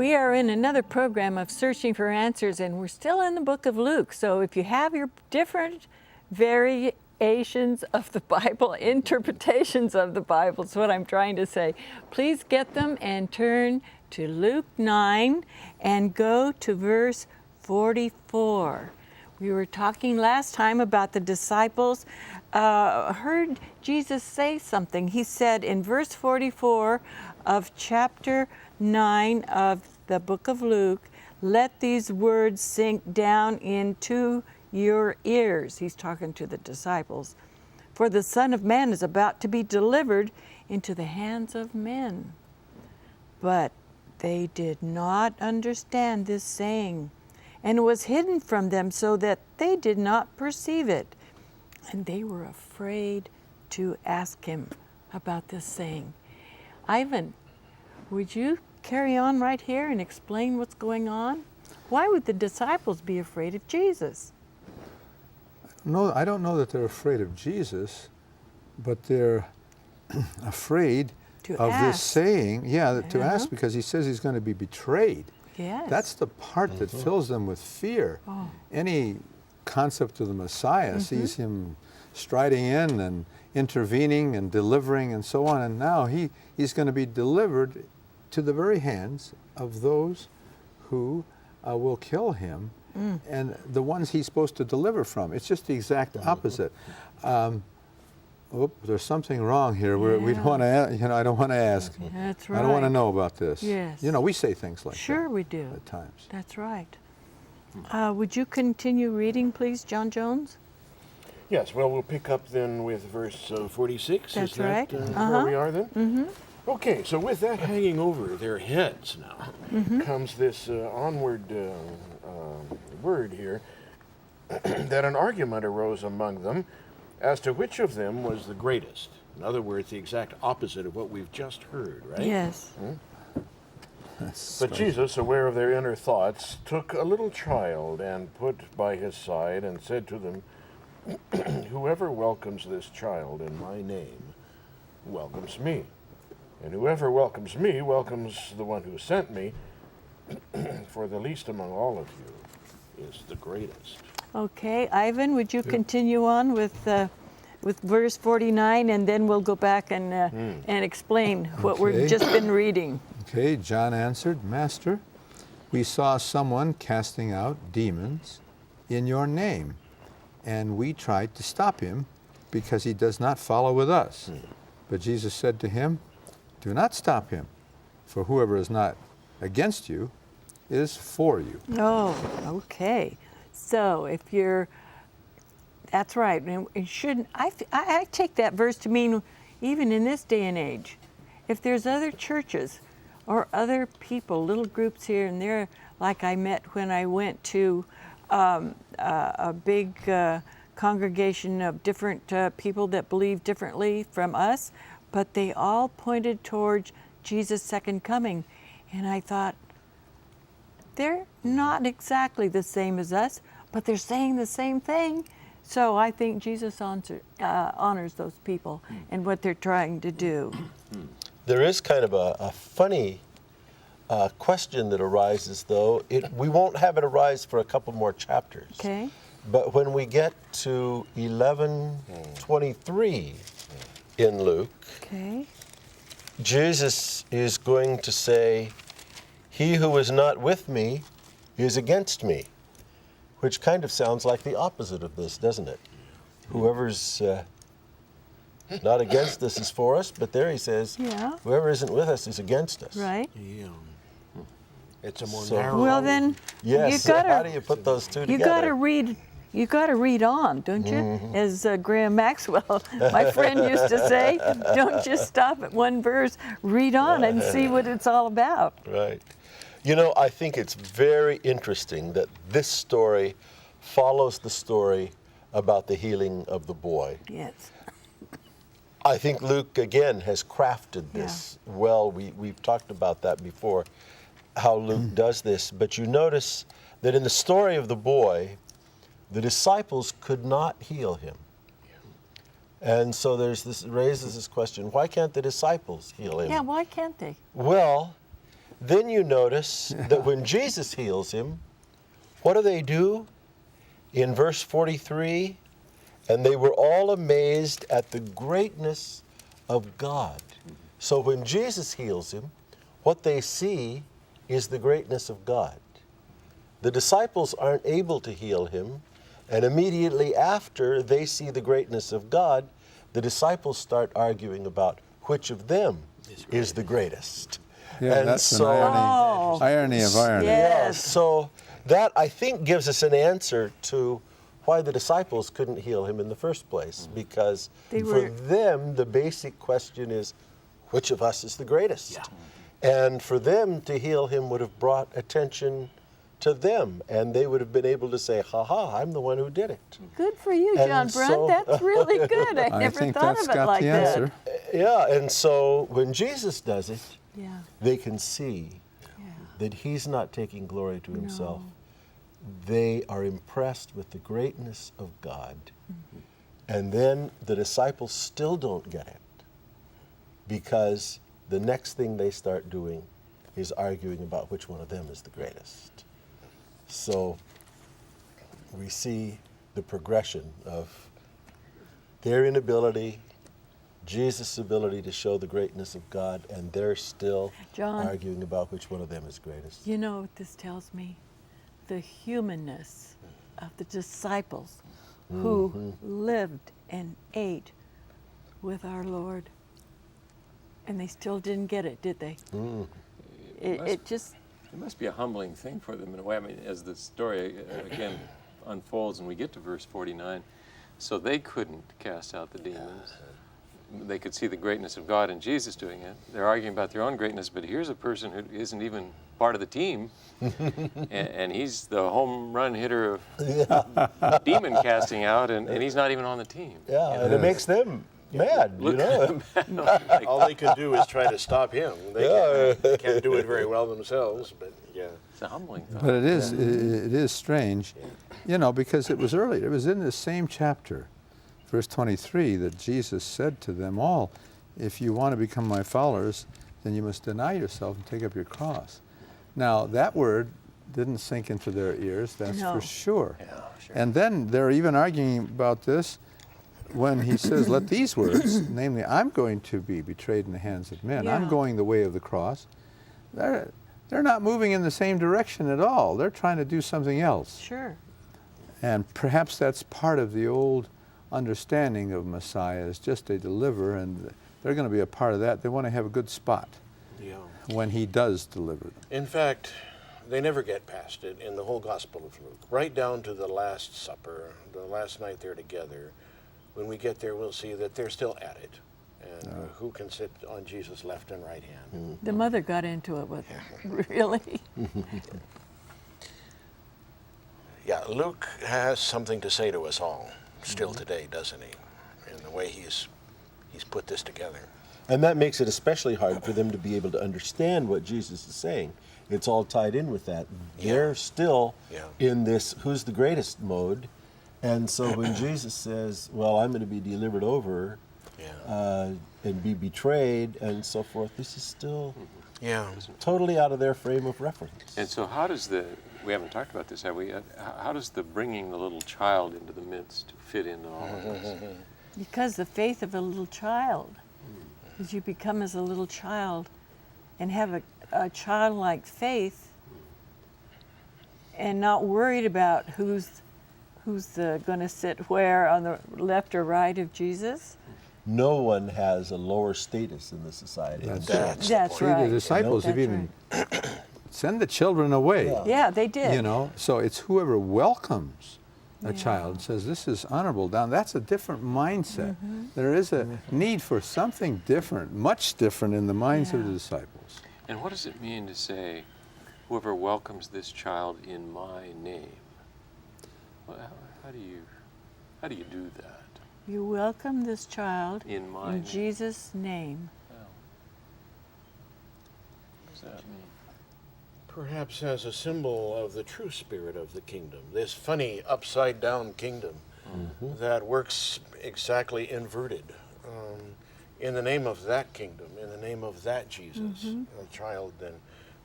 We are in another program of Searching for Answers, and we're still in the book of Luke. So if you have your different variations of the Bible, interpretations of the Bible is what I'm trying to say, please get them and turn to Luke 9 and go to verse 44. We were talking last time about the disciples heard Jesus say something. He said in verse 44 of chapter 9 of the book of Luke, "Let these words sink down into your ears." He's talking to the disciples. "For the Son of Man is about to be delivered into the hands of men." But they did not understand this saying, and it was hidden from them so that they did not perceive it. And they were afraid to ask him about this saying. Ivan, would you carry on right here and explain what's going on? Why would the disciples be afraid of Jesus? No, I don't know that they're afraid of Jesus, but they're afraid of this saying. Yeah, to ask, because he says he's going to be betrayed. Yes. That's the part that fills them with fear. Oh. Any concept of the Messiah sees him striding in and intervening and delivering and so on, and now he's going to be delivered to the very hands of those who will kill him, and the ones he's supposed to deliver from. It's just the exact opposite. There's something wrong here. We don't want to, I don't want to ask. That's right. I don't want to know about this. Yes. We say things like that. Sure we do. At times. That's right. Would you continue reading, please, John Jones? Yes, well, we'll pick up then with verse 46. That's Is that right. where we are then? Okay, so with that hanging over their heads now, comes this onward word here, that an argument arose among them as to which of them was the greatest. In other words, the exact opposite of what we've just heard, right? Yes. But Jesus, aware of their inner thoughts, took a little child and put by his side and said to them, "Whoever welcomes this child in my name welcomes me. And whoever welcomes me welcomes the one who sent me, for the least among all of you is the greatest." Okay, Ivan, would you continue on with verse 49, and then we'll go back and explain what we've just been reading. Okay, John answered, "Master, we saw someone casting out demons in your name, and we tried to stop him because he does not follow with us." But Jesus said to him, "Do not stop him, for whoever is not against you is for you." Oh, okay. So if you're, that's right. It shouldn't. I take that verse to mean, even in this day and age, if there's other churches or other people, little groups here and there, like I met when I went to a big congregation of different people that believe differently from us, but they all pointed towards Jesus' second coming. And I thought, they're not exactly the same as us, but they're saying the same thing. So I think Jesus honors those people and what they're trying to do. There is kind of a funny question that arises, though. We won't have it arise for a couple more chapters. Okay. But when we get to 11:23 in Luke, Okay. Jesus is going to say, "He who is not with me is against me," which kind of sounds like the opposite of this, doesn't it? Whoever's not against us is for us, but there he says, whoever isn't with us is against us. Right. Yeah. It's a more narrow. Well then, yes. How do you put those two together? You got to read on, don't you? As Graham Maxwell, my friend, used to say, don't just stop at one verse, read on and see what it's all about. Right. I think it's very interesting that this story follows the story about the healing of the boy. Yes. I think Luke, again, has crafted this well. We've talked about that before, how Luke does this. But you notice that in the story of the boy, the disciples could not heal him. And so raises this question, why can't the disciples heal him? Yeah, why can't they? Well, Then you notice that when Jesus heals him, what do? In verse 43, and they were all amazed at the greatness of God. So when Jesus heals him, what they see is the greatness of God. The disciples aren't able to heal him, and immediately after they see the greatness of God, the disciples start arguing about which of them is the greatest. Yeah, And that's so, an irony, Oh. irony of irony. Yes. so that, I think, gives us an answer to why the disciples couldn't heal him in the first place. Because They for were- them, the basic question is, which of us is the greatest? And for them to heal him would have brought attention to them, and they would have been able to say, ha, I'm the one who did it. Good for you, And John Brunt. so- That's really good. I I never think thought that's of it got like the that. answer. Yeah, and so when Jesus does it, Yeah. they can see Yeah. that he's not taking glory to himself. They are impressed with the greatness of God. And then the disciples still don't get it, because the next thing they start doing is arguing about which one of them is the greatest. So we see the progression of their inability, Jesus' ability to show the greatness of God, and they're still John. arguing about which one of them is greatest. You know what this tells me? The humanness of the disciples who lived and ate with our Lord. And they still didn't get it, did they? It just, It must be a humbling thing for them in a way. I mean, as the story again unfolds and we get to verse 49, so they couldn't cast out the demons. They could see the greatness of God and Jesus doing it. They're arguing about their own greatness, but here's a person who isn't even part of the team, and he's the home run hitter of demon casting out, and he's not even on the team. Yeah, and it makes them mad, you know. Like, All they can do is try to stop him. They can't do it very well themselves, but yeah. it's a humbling thought. But it is strange, you know, because it was earlier. It was in this same chapter, verse 23, that Jesus said to them all, if you want to become my followers, then you must deny yourself and take up your cross. Now, that word didn't sink into their ears, that's No. for sure. Yeah, sure. And then they're even arguing about this when he says, let these words, namely, I'm going to be betrayed in the hands of men. I'm Yeah. going the way of the cross. They're not moving in the same direction at all. They're trying to do something else. sure. And perhaps that's part of the old understanding of Messiah is just a deliverer, and they're going to be a part of that. They want to have a good spot Yeah. when he does deliver them. In fact, they never get past it in the whole Gospel of Luke, right down to the Last Supper, the last night they're together. When we get there, we'll see that they're still at it. And who can sit on Jesus' left and right hand? The mother got into it with her. Really? Yeah, Luke has something to say to us all, still today, doesn't he? In the way he's put this together. And that makes it especially hard for them to be able to understand what Jesus is saying. It's all tied in with that. They're still in this who's the greatest mode. And so when Jesus says, well, I'm going to be delivered over and be betrayed and so forth, this is still totally out of their frame of reference. And so how does we haven't talked about this, have we? How does the bringing the little child into the midst fit into all of this? Because the faith of a little child, as you become as a little child and have a childlike faith and not worried about who's going to sit where on the left or right of Jesus. No one has a lower status in the society. That's That's See, right. the disciples have That's even send the children away. Yeah, they did. You know, so it's whoever welcomes a child and says, this is honorable down. That's a different mindset. There is a need for something different, much different in the minds of the disciples. And what does it mean to say, whoever welcomes this child in my name? Well, how do you do that? You welcome this child In my in name. Jesus' name. Well, what does that mean? Perhaps as a symbol of the true spirit of the kingdom, this funny upside-down kingdom that works exactly inverted. In the name of that kingdom, in the name of that Jesus, a child then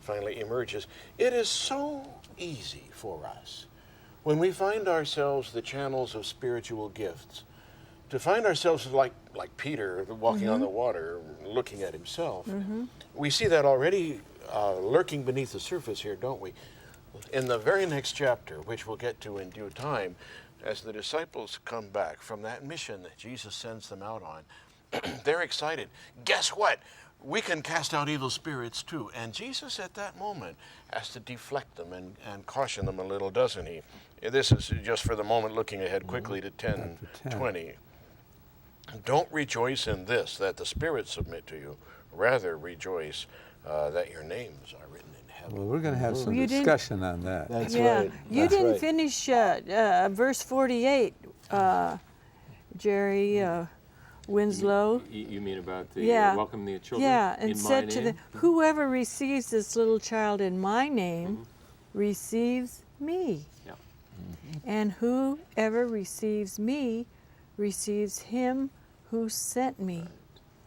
finally emerges. It is so easy for us when we find ourselves the channels of spiritual gifts to find ourselves like Peter walking on the water, looking at himself. We see that already lurking beneath the surface here, don't we? In the very next chapter, which we'll get to in due time, as the disciples come back from that mission that Jesus sends them out on, they're excited. Guess what? We can cast out evil spirits too. And Jesus at that moment has to deflect them and caution them a little, doesn't he? This is just for the moment looking ahead quickly to 10:20. Don't rejoice in this, that the spirits submit to you. Rather rejoice that your names are written in heaven. Well, we're going to have some You didn't- discussion on that. That's Yeah, right. you That's didn't right. finish verse 48, Jerry Winslow. You mean about the Yeah. welcome the children Yeah, and in my said to name? them, whoever receives this little child in my name receives me. Yeah. And whoever receives me receives him who sent me.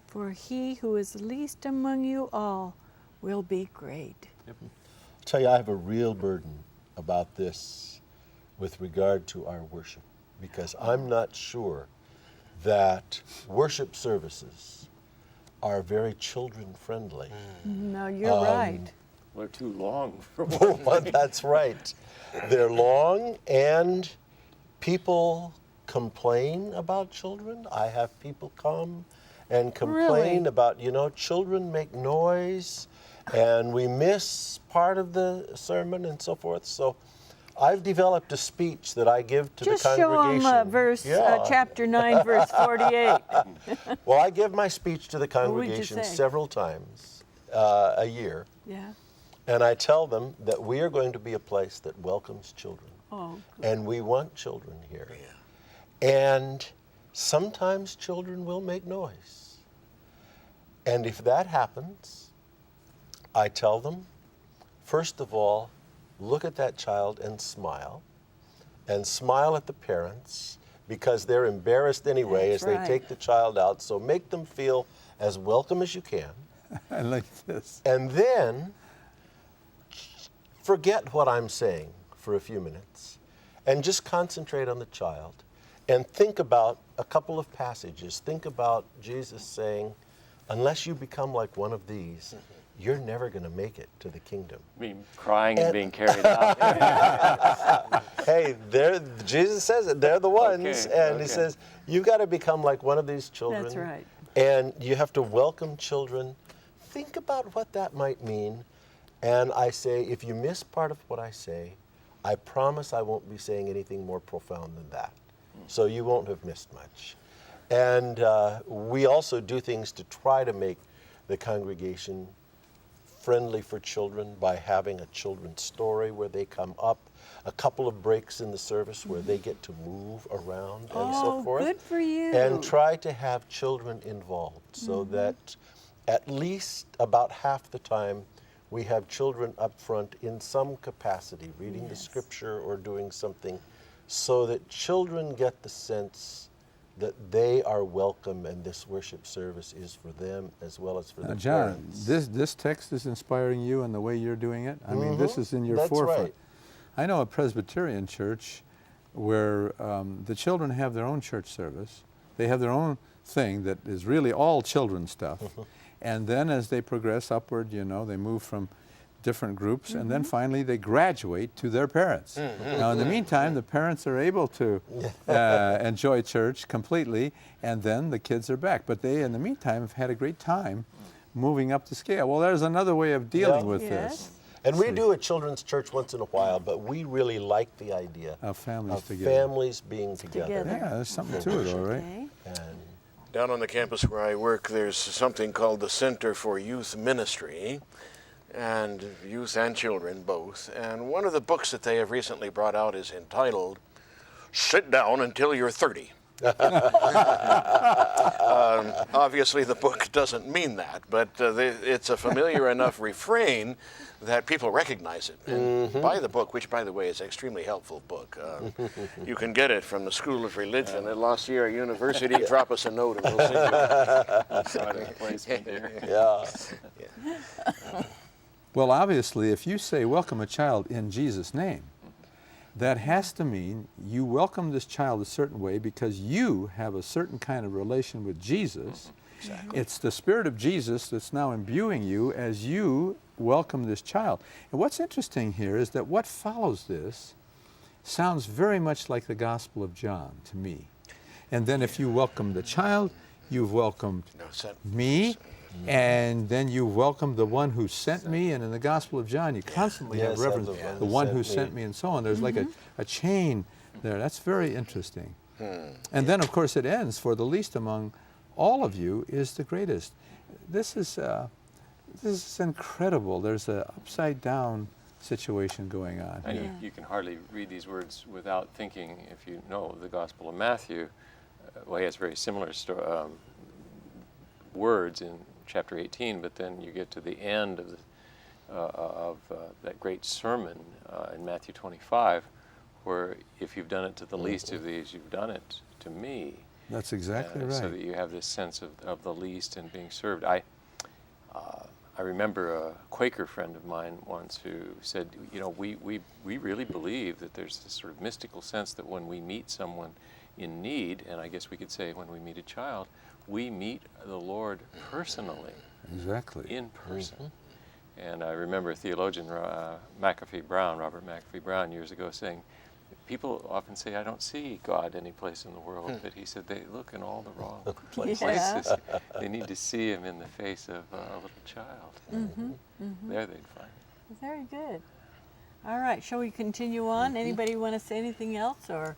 For he who is least among you all will be great. I'll tell you, I have a real burden about this with regard to our worship, because I'm not sure that worship services are very children friendly. No, you're right. Well, they're too long for Well, that's right. They're long, and people complain about children. I have people come and complain Really? about, children make noise and we miss part of the sermon and so forth. So I've developed a speech that I give to Just the show congregation. them chapter 9, verse 48. Well, I give my speech to the would you congregation say? several times a year. Yeah. And I tell them that we are going to be a place that welcomes children. Oh, And we want children here. And sometimes children will make noise. And if that happens, I tell them, first of all, look at that child and smile at the parents, because they're embarrassed anyway That's as they right. take the child out. So make them feel as welcome as you can. I like this. And then forget what I'm saying for a few minutes and just concentrate on the child and think about a couple of passages. Think about Jesus saying, unless you become like one of these, you're never going to make it to the kingdom. I mean, crying and being carried out. Hey, Jesus says it, they're the ones. Okay, and he okay. says, you've got to become like one of these children. that's right. And you have to welcome children. Think about what that might mean. And I say, if you miss part of what I say, I promise I won't be saying anything more profound than that. So you won't have missed much. And we also do things to try to make the congregation friendly for children by having a children's story where they come up, a couple of breaks in the service where they get to move around and so Oh, forth. good for you. And try to have children involved so that at least about half the time we have children up front in some capacity, reading the scripture or doing something, so that children get the sense that they are welcome and this worship service is for them as well as for Now, the John, parents. this text is inspiring you in the way you're doing it. I mean, this is in your That's forefront. right. I know a Presbyterian church where the children have their own church service. They have their own thing that is really all children stuff. And then as they progress upward, they move from different groups, and then finally they graduate to their parents. Now, in the meantime, the parents are able to enjoy church completely, and then the kids are back. But they, in the meantime, have had a great time moving up the scale. Well, there's another way of dealing with Yes. this. And we do a children's church once in a while, but we really like the idea Of families of together. families being together. Together. Yeah, there's something to it, all right. Okay. And Down on the campus where I work, there's something called the Center for Youth Ministry, and youth and children both. And one of the books that they have recently brought out is entitled, Sit Down Until You're 30. Obviously, the book doesn't mean that, but it's a familiar enough refrain that people recognize it and buy the book, which, by the way, is an extremely helpful book. You can get it from the School of Religion at La Sierra University. Drop us a note and we'll send you. Product placement there. yeah. Well, obviously, if you say welcome a child in Jesus' name, that has to mean you welcome this child a certain way because you have a certain kind of relation with Jesus. Exactly. It's the Spirit of Jesus that's now imbuing you as you welcome this child. And what's interesting here is that what follows this sounds very much like the Gospel of John to me. And then if you welcome the child, you've welcomed me, and then you welcome the one who sent me. And in the Gospel of John, you constantly have reference the one who sent me and so on. There's like a chain there. That's very interesting. And then, of course, it ends, for the least among all of you is the greatest. This is incredible. There's an upside-down situation going on And here. you can hardly read these words without thinking, if you know the Gospel of Matthew, well, he has very similar words in chapter 18, but then you get to the end of that great sermon in Matthew 25, where if you've done it to the least of these, you've done it to me. That's exactly right. So that you have this sense of the least and being served. I remember a Quaker friend of mine once who said, you know, we really believe that there's this sort of mystical sense that when we meet someone in need, and I guess we could say when we meet a child, we meet the Lord personally. Exactly. In person. And I remember a theologian, Robert McAfee Brown, years ago saying, people often say, I don't see God any place in the world, but he said they look in all the wrong places. They need to see him in the face of a little child. There they'd find him. Very good. All right, shall we continue on? Anybody want to say anything else? Or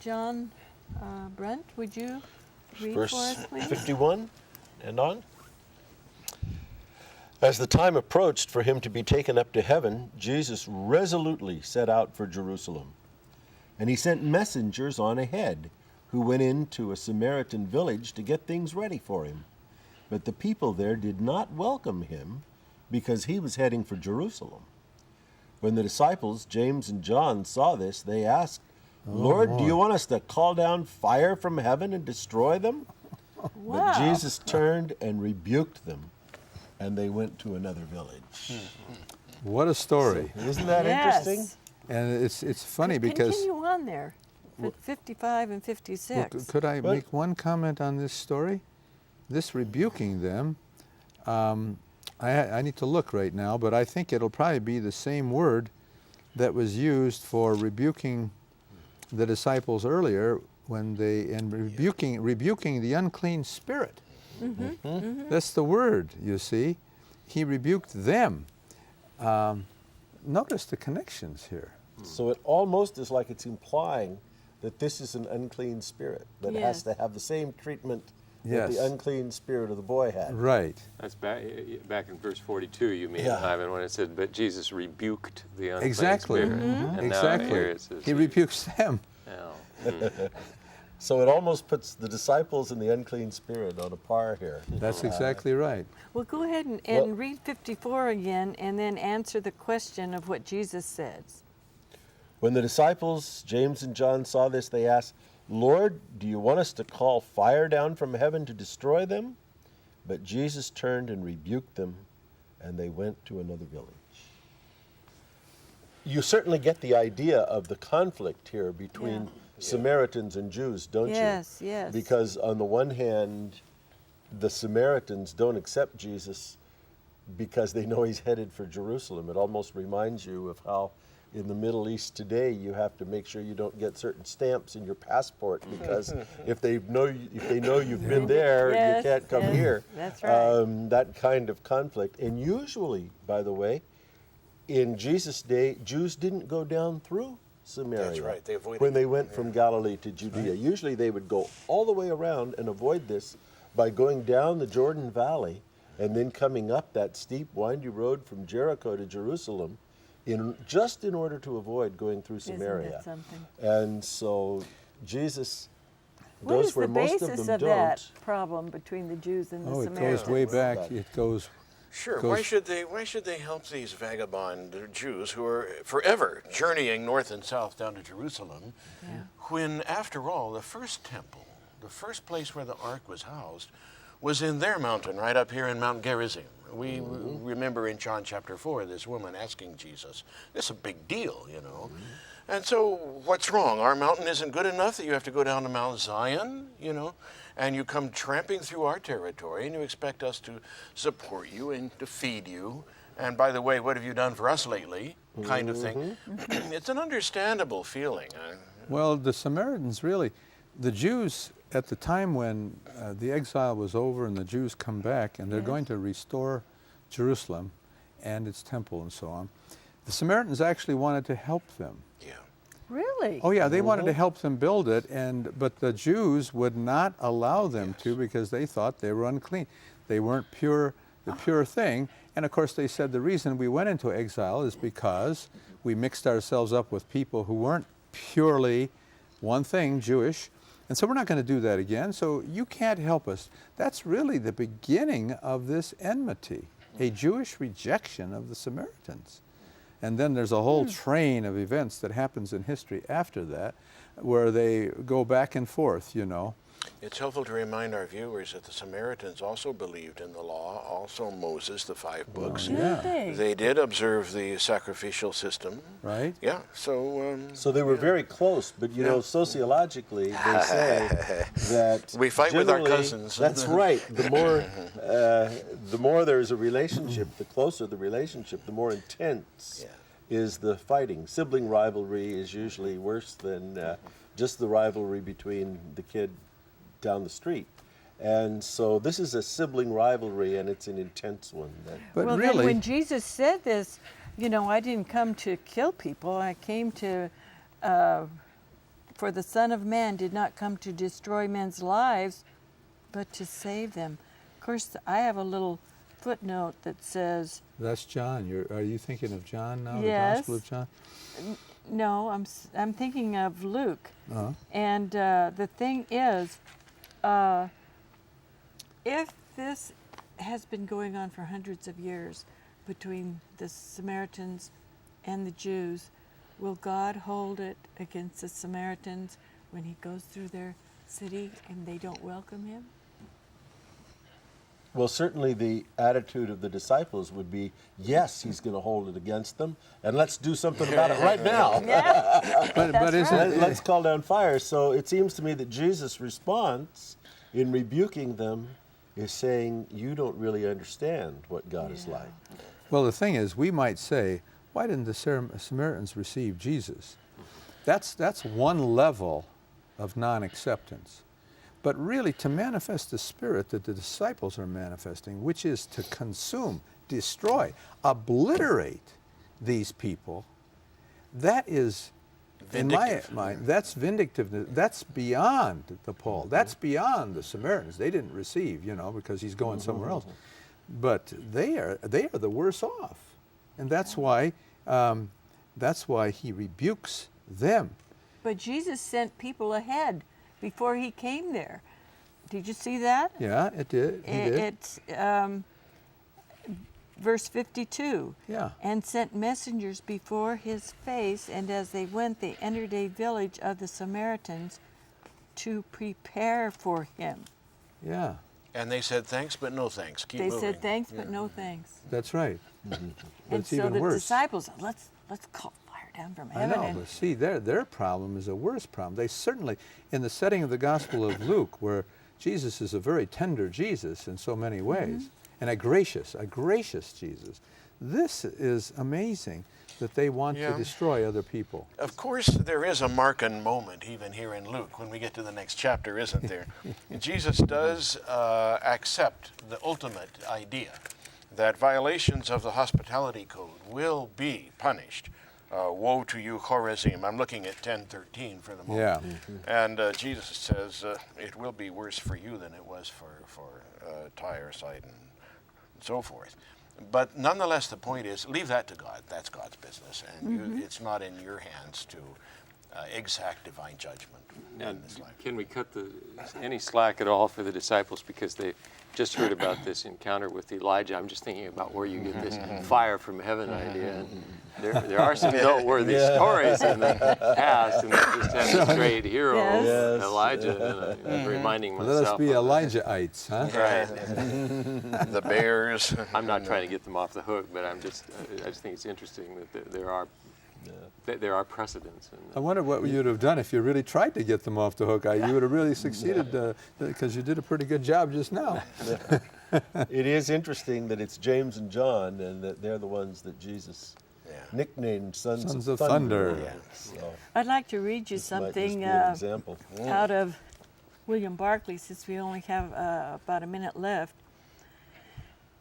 John Brent, would you read Verse for us, please? 51 and on. As the time approached for him to be taken up to heaven, Jesus resolutely set out for Jerusalem. And he sent messengers on ahead, who went into a Samaritan village to get things ready for him. But the people there did not welcome him, because he was heading for Jerusalem. When the disciples, James and John, saw this, they asked, Lord, do you want us to call down fire from heaven and destroy them? Wow. But Jesus turned and rebuked them, and they went to another village. What a story. Isn't that Yes. interesting? And it's funny because... Continue on there, 55 and 56. Well, could I make one comment on this story? This rebuking them, I need to look right now, but I think it'll probably be the same word that was used for rebuking the disciples earlier when rebuking the unclean spirit. That's the word, you see. He rebuked them. Notice the connections here. So it almost is like it's implying that this is an unclean spirit that has to have the same treatment that the unclean spirit of the boy had. Right. That's back in verse 42, you mean, Ivan, when it said, but Jesus rebuked the unclean Exactly. spirit. And Exactly. now here it says, He rebukes them. So it almost puts the disciples and the unclean spirit on a par here. That's exactly right. Well, go ahead and read 54 again and then answer the question of what Jesus says. When the disciples, James and John, saw this, they asked, Lord, do you want us to call fire down from heaven to destroy them? But Jesus turned and rebuked them, and they went to another village. You certainly get the idea of the conflict here between Samaritans and Jews, don't you? Yes, yes. Because on the one hand, the Samaritans don't accept Jesus because they know he's headed for Jerusalem. It almost reminds you of how in the Middle East today you have to make sure you don't get certain stamps in your passport, because if they know you've been there, you can't come here. That's right. That kind of conflict. And usually, by the way, in Jesus' day, Jews didn't go down through Samaria. That's right. They avoided when they went from Galilee to Judea. Usually they would go all the way around and avoid this by going down the Jordan Valley and then coming up that steep, windy road from Jericho to Jerusalem, just in order to avoid going through Samaria. Isn't that something? And so Jesus What goes is where the most of basis them of don't. that problem between the Jews and the Oh, it Samaritans? goes way back. It goes... Sure. goes- Why should they help these vagabond Jews who are forever journeying north and south down to Jerusalem, when, after all, the first temple, the first place where the ark was housed, was in their mountain, right up here in Mount Gerizim. We remember in John chapter 4, this woman asking Jesus, this is a big deal, you know. And so what's wrong? Our mountain isn't good enough that you have to go down to Mount Zion, you know, and you come tramping through our territory and you expect us to support you and to feed you. And by the way, what have you done for us lately? Kind of thing. It's an understandable feeling. Well, the Samaritans really, the Jews at the time when the exile was over and the Jews come back and they're going to restore Jerusalem and its temple and so on, the Samaritans actually wanted to help them. Yeah. Really? Oh yeah, they wanted to help them build it, but the Jews would not allow them to because they thought they were unclean. They weren't pure, the pure thing. And of course they said the reason we went into exile is because we mixed ourselves up with people who weren't purely one thing, Jewish. And so we're not going to do that again, so you can't help us. That's really the beginning of this enmity, a Jewish rejection of the Samaritans. And then there's a whole train of events that happens in history after that where they go back and forth, you know. It's helpful to remind our viewers that the Samaritans also believed in the law, also Moses, the 5 books. Yeah. They did observe the sacrificial system. Right? Yeah, so... So they were very close, but you know, sociologically, they say that we fight with our generally- cousins. That's right. The more there's a relationship, the closer the relationship, the more intense is the fighting. Sibling rivalry is usually worse than just the rivalry between the kid down the street. And so this is a sibling rivalry, and it's an intense one. But well, really, then when Jesus said this, you know, I didn't come to kill people. I came to, for the Son of Man did not come to destroy men's lives, but to save them. Of course, I have a little footnote that says, that's John. Are you thinking of John now, Yes. the Gospel of John? no, I'm thinking of Luke. Uh-huh. And the thing is, if this has been going on for hundreds of years between the Samaritans and the Jews, will God hold it against the Samaritans when he goes through their city and they don't welcome him? Well, certainly the attitude of the disciples would be, yes, he's going to hold it against them, and let's do something about it right now. Yeah, But isn't right. Let's call down fire. So it seems to me that Jesus' response in rebuking them is saying, you don't really understand what God is like. Well, the thing is, we might say, why didn't the Samaritans receive Jesus? That's one level of non-acceptance. But really, to manifest the spirit that the disciples are manifesting, which is to consume, destroy, obliterate these people, that is, in my mind, that's vindictiveness. That's beyond the Paul. That's beyond the Samaritans. They didn't receive, you know, because he's going somewhere else. But they are the worse off, and that's why he rebukes them. But Jesus sent people ahead before he came there. Did you see that? Yeah, it did. He did. It's verse 52. Yeah. And sent messengers before his face, and as they went, they entered a village of the Samaritans to prepare for him. Yeah. And they said thanks, but no thanks. Keep They moving. said thanks, but no thanks. That's right. But And it's so even the worse. disciples, let's call fire down from I heaven. know, and but see, their problem is a worse problem. They certainly, in the setting of the Gospel of Luke, where Jesus is a very tender Jesus in so many ways, and a gracious Jesus, this is amazing that they want to destroy other people. Of course, there is a Markan moment even here in Luke when we get to the next chapter, isn't there? Jesus does accept the ultimate idea that violations of the hospitality code will be punished. Woe to you, Chorazim. I'm looking at 10:13 for the moment. Yeah. And Jesus says, it will be worse for you than it was for Tyre, Sidon, and so forth. But nonetheless, the point is, leave that to God. That's God's business, and it's not in your hands to exact divine judgment. Now, can we cut any slack at all for the disciples, because just heard about this encounter with Elijah. I'm just thinking about where you get this fire from heaven idea. And there are some noteworthy stories in the past, and that just had this great hero, Yes. Elijah, and I'm reminding myself. Let us be of that. Elijaites, huh? Right. The bears. I'm not trying to get them off the hook, but I just think it's interesting that there are precedents. I wonder what you'd have done if you really tried to get them off the hook. You would have really succeeded because you did a pretty good job just now. It is interesting that it's James and John, and that they're the ones that Jesus nicknamed Sons of Thunder. So I'd like to read you this might just something be an example. out of William Barclay, since we only have about a minute left.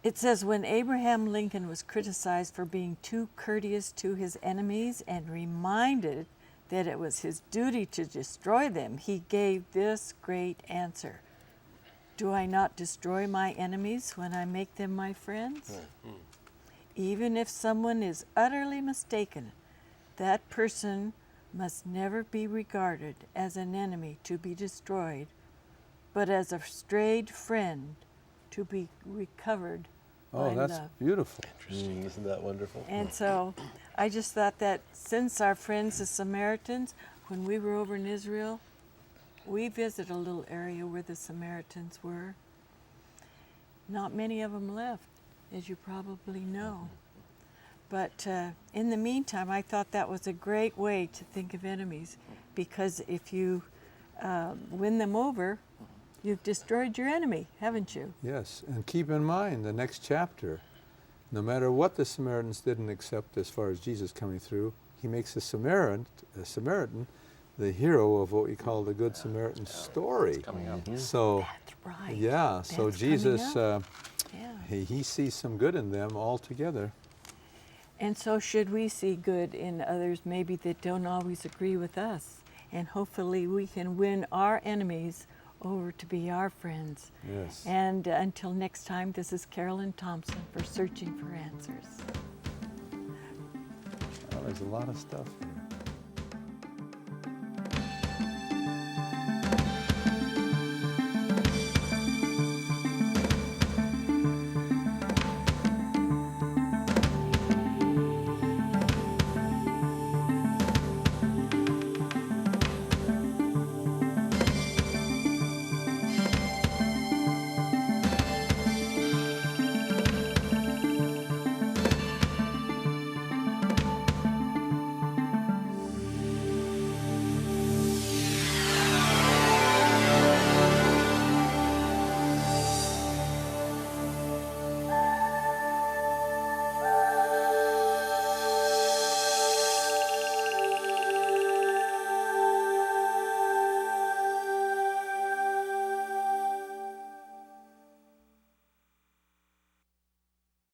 It says, when Abraham Lincoln was criticized for being too courteous to his enemies and reminded that it was his duty to destroy them, he gave this great answer: do I not destroy my enemies when I make them my friends? Even if someone is utterly mistaken, that person must never be regarded as an enemy to be destroyed, but as a strayed friend to be recovered by That's love. beautiful. Isn't that wonderful? And so I just thought that since our friends the Samaritans, when we were over in Israel, we visited a little area where the Samaritans were. Not many of them left, as you probably know. But in the meantime, I thought that was a great way to think of enemies, because if you win them over, you've destroyed your enemy, haven't you? Yes, and keep in mind the next chapter, no matter what the Samaritans didn't accept as far as Jesus coming through, he makes the Samaritan the hero of what we call the Good Samaritan story. coming up. So, That's right. yeah, so That's Jesus, coming up. he sees some good in them altogether. And so should we see good in others, maybe that don't always agree with us. And hopefully we can win our enemies over to be our friends. Yes. And until next time, this is Carolyn Thompson for Searching for Answers. Well, there's a lot of stuff here.